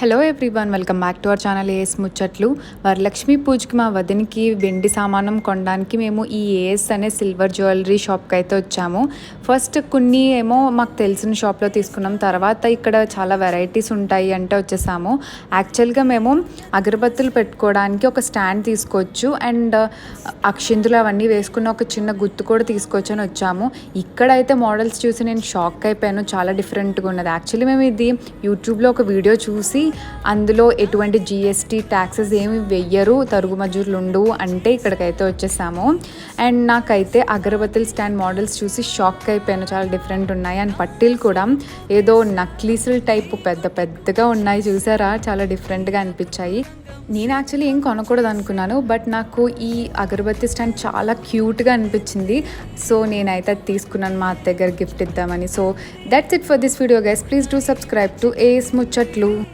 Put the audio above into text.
Hello everyone, welcome back to our channel A S Muchatlu. Varalakshmi పూజకి మా వదినికి వెండి సామానం కొనడానికి మేము ఈ ఏఎస్ అనే సిల్వర్ జ్యువెలరీ షాప్కి అయితే వచ్చాము. ఫస్ట్ కొన్ని ఏమో మాకు తెలిసిన షాప్లో తీసుకున్నాం, తర్వాత ఇక్కడ చాలా వెరైటీస్ ఉంటాయి అంటే వచ్చేసాము. యాక్చువల్గా మేము అగరబత్తులు పెట్టుకోవడానికి ఒక స్టాండ్ తీసుకోవచ్చు అండ్ అక్షింతులు అవన్నీ వేసుకున్న ఒక చిన్న గుర్తు కూడా తీసుకోవచ్చు అని వచ్చాము. ఇక్కడైతే మోడల్స్ చూసి నేను షాక్ అయిపోయాను, చాలా డిఫరెంట్గా ఉన్నది. యాక్చువల్లీ మేము ఇది యూట్యూబ్లో ఒక వీడియో చూసి అందులో ఎటువంటి జిఎస్టీ ట్యాక్సెస్ ఏమి వెయ్యరు, తరుగు మజూర్లు ఉండవు అంటే ఇక్కడికైతే వచ్చేసాము. అండ్ నాకైతే అగరబత్తుల స్టాండ్ మోడల్స్ చూసి షాక్ అయిపోయాను, చాలా డిఫరెంట్ ఉన్నాయి. అండ్ పట్టీలు కూడా ఏదో నక్లీసుల టైపు పెద్ద పెద్దగా ఉన్నాయి, చూసారా, చాలా డిఫరెంట్గా అనిపించాయి. నేను యాక్చువల్లీ ఏం కొనకూడదు అనుకున్నాను, బట్ నాకు ఈ అగరబత్తి స్టాండ్ చాలా క్యూట్గా అనిపించింది. సో నేనైతే అది తీసుకున్నాను మా అత్త దగ్గర గిఫ్ట్ ఇద్దామని. So that's it for this video guys. Please do subscribe to A S ముచ్చట్లు.